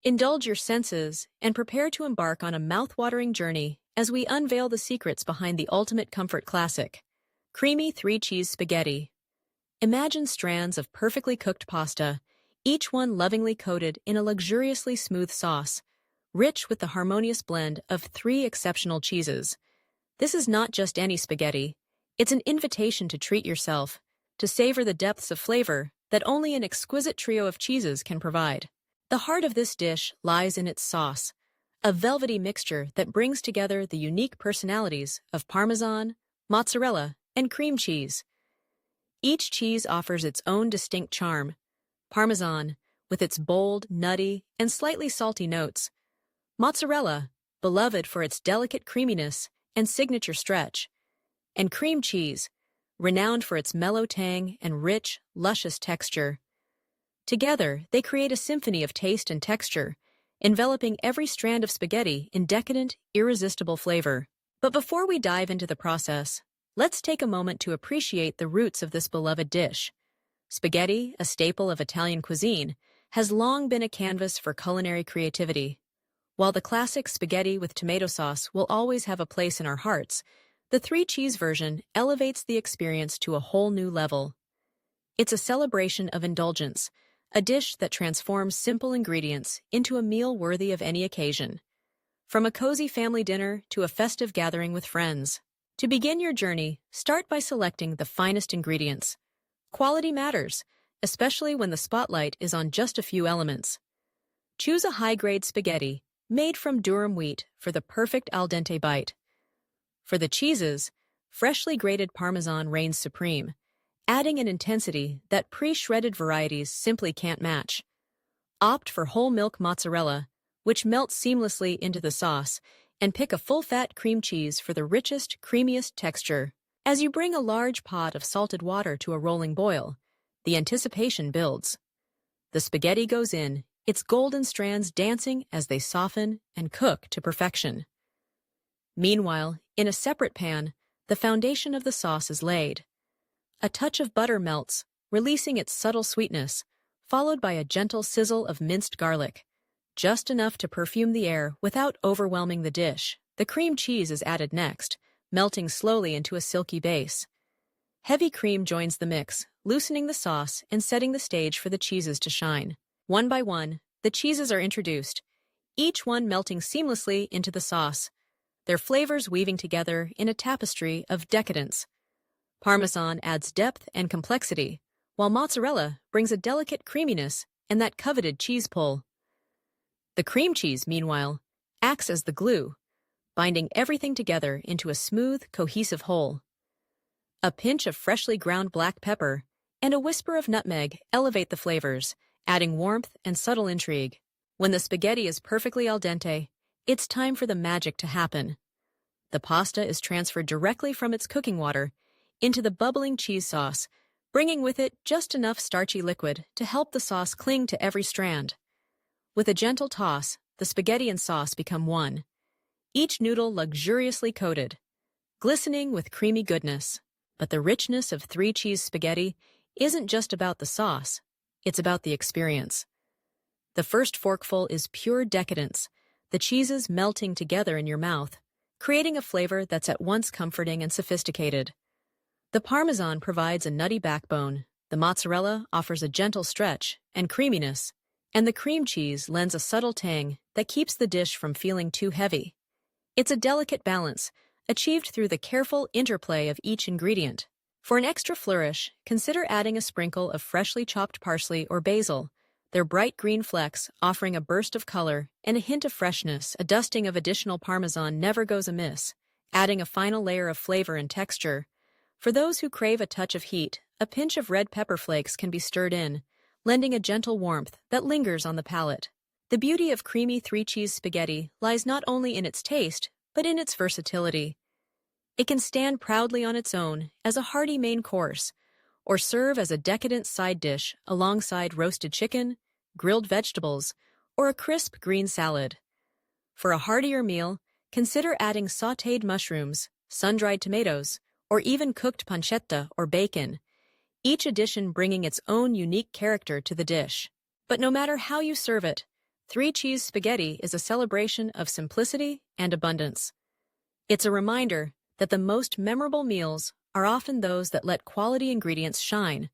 Indulge your senses and prepare to embark on a mouth-watering journey as we unveil the secrets behind the ultimate comfort classic, creamy three-cheese spaghetti. Imagine strands of perfectly cooked pasta, each one lovingly coated in a luxuriously smooth sauce, rich with the harmonious blend of three exceptional cheeses. This is not just any spaghetti. It's an invitation to treat yourself, to savor the depths of flavor that only an exquisite trio of cheeses can provide. The heart of this dish lies in its sauce, a velvety mixture that brings together the unique personalities of Parmesan, mozzarella, and cream cheese. Each cheese offers its own distinct charm. Parmesan, with its bold, nutty, and slightly salty notes. Mozzarella, beloved for its delicate creaminess and signature stretch. And cream cheese, renowned for its mellow tang and rich, luscious texture. Together, they create a symphony of taste and texture, enveloping every strand of spaghetti in decadent, irresistible flavor. But before we dive into the process, let's take a moment to appreciate the roots of this beloved dish. Spaghetti, a staple of Italian cuisine, has long been a canvas for culinary creativity. While the classic spaghetti with tomato sauce will always have a place in our hearts, the three-cheese version elevates the experience to a whole new level. It's a celebration of indulgence, a dish that transforms simple ingredients into a meal worthy of any occasion. From a cozy family dinner to a festive gathering with friends. To begin your journey, start by selecting the finest ingredients. Quality matters, especially when the spotlight is on just a few elements. Choose a high-grade spaghetti, made from durum wheat, for the perfect al dente bite. For the cheeses, freshly grated Parmesan reigns supreme, adding an intensity that pre-shredded varieties simply can't match. Opt for whole milk mozzarella, which melts seamlessly into the sauce, and pick a full-fat cream cheese for the richest, creamiest texture. As you bring a large pot of salted water to a rolling boil, the anticipation builds. The spaghetti goes in, its golden strands dancing as they soften and cook to perfection. Meanwhile, in a separate pan, the foundation of the sauce is laid. A touch of butter melts, releasing its subtle sweetness, followed by a gentle sizzle of minced garlic, just enough to perfume the air without overwhelming the dish. The cream cheese is added next, melting slowly into a silky base. Heavy cream joins the mix, loosening the sauce and setting the stage for the cheeses to shine. One by one, the cheeses are introduced, each one melting seamlessly into the sauce, their flavors weaving together in a tapestry of decadence. Parmesan adds depth and complexity, while mozzarella brings a delicate creaminess and that coveted cheese pull. The cream cheese, meanwhile, acts as the glue, binding everything together into a smooth, cohesive whole. A pinch of freshly ground black pepper and a whisper of nutmeg elevate the flavors, adding warmth and subtle intrigue. When the spaghetti is perfectly al dente, it's time for the magic to happen. The pasta is transferred directly from its cooking water into the bubbling cheese sauce, bringing with it just enough starchy liquid to help the sauce cling to every strand. With a gentle toss, the spaghetti and sauce become one, each noodle luxuriously coated, glistening with creamy goodness. But the richness of three-cheese spaghetti isn't just about the sauce, it's about the experience. The first forkful is pure decadence, the cheeses melting together in your mouth, creating a flavor that's at once comforting and sophisticated. The Parmesan provides a nutty backbone, the mozzarella offers a gentle stretch and creaminess, and the cream cheese lends a subtle tang that keeps the dish from feeling too heavy. It's a delicate balance, achieved through the careful interplay of each ingredient. For an extra flourish, consider adding a sprinkle of freshly chopped parsley or basil, their bright green flecks offering a burst of color and a hint of freshness. A dusting of additional Parmesan never goes amiss, adding a final layer of flavor and texture. For those who crave a touch of heat, a pinch of red pepper flakes can be stirred in, lending a gentle warmth that lingers on the palate. The beauty of creamy three-cheese spaghetti lies not only in its taste, but in its versatility. It can stand proudly on its own as a hearty main course, or serve as a decadent side dish alongside roasted chicken, grilled vegetables, or a crisp green salad. For a heartier meal, consider adding sautéed mushrooms, sun-dried tomatoes, or even cooked pancetta or bacon, each addition bringing its own unique character to the dish. But no matter how you serve it, Three cheese spaghetti is a celebration of simplicity and abundance. It's a reminder that the most memorable meals are often those that let quality ingredients shine,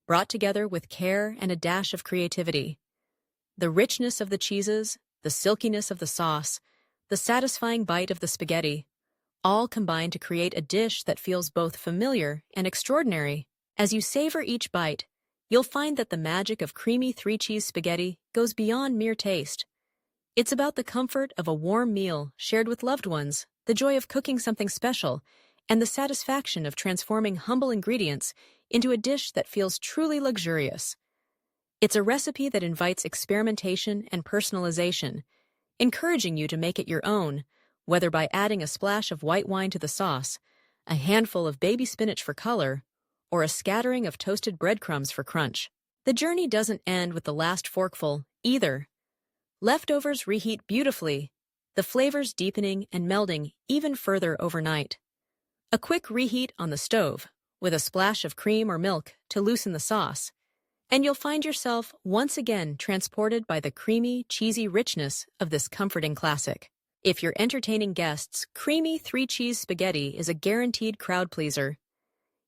brought together with care and a dash of creativity. The richness of the cheeses, the silkiness of the sauce, the satisfying bite of the spaghetti, all combine to create a dish that feels both familiar and extraordinary. As you savor each bite, you'll find that the magic of creamy three-cheese spaghetti goes beyond mere taste. It's about the comfort of a warm meal shared with loved ones, the joy of cooking something special, and the satisfaction of transforming humble ingredients into a dish that feels truly luxurious. It's a recipe that invites experimentation and personalization, encouraging you to make it your own, whether by adding a splash of white wine to the sauce, a handful of baby spinach for color, or a scattering of toasted breadcrumbs for crunch. The journey doesn't end with the last forkful, either. Leftovers reheat beautifully, the flavors deepening and melding even further overnight. A quick reheat on the stove, with a splash of cream or milk to loosen the sauce, and you'll find yourself once again transported by the creamy, cheesy richness of this comforting classic. If you're entertaining guests, creamy three-cheese spaghetti is a guaranteed crowd pleaser.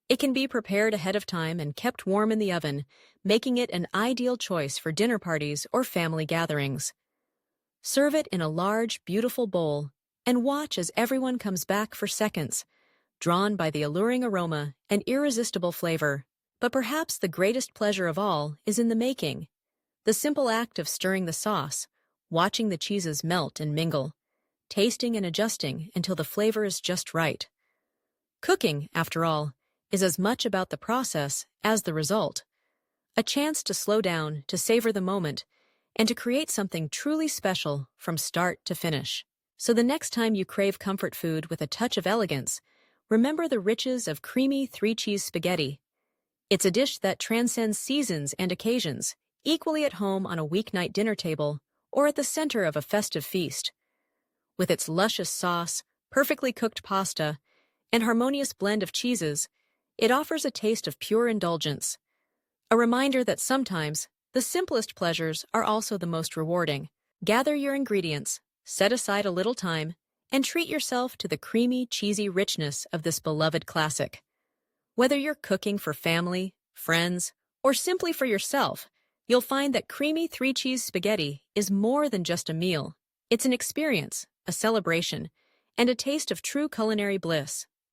It can be prepared ahead of time and kept warm in the oven, making it an ideal choice for dinner parties or family gatherings. Serve it in a large, beautiful bowl, and watch as everyone comes back for seconds, drawn by the alluring aroma and irresistible flavor. But perhaps the greatest pleasure of all is in the making. The simple act of stirring the sauce, watching the cheeses melt and mingle, tasting and adjusting until the flavor is just right. Cooking, after all, is as much about the process as the result. A chance to slow down, to savor the moment, and to create something truly special from start to finish. So the next time you crave comfort food with a touch of elegance, remember the riches of creamy three-cheese spaghetti. It's a dish that transcends seasons and occasions, equally at home on a weeknight dinner table or at the center of a festive feast. With its luscious sauce, perfectly cooked pasta, and harmonious blend of cheeses, it offers a taste of pure indulgence. A reminder that sometimes the simplest pleasures are also the most rewarding. Gather your ingredients, set aside a little time, and treat yourself to the creamy, cheesy richness of this beloved classic. Whether you're cooking for family, friends, or simply for yourself, you'll find that creamy three-cheese spaghetti is more than just a meal. It's an experience, a celebration, and a taste of true culinary bliss.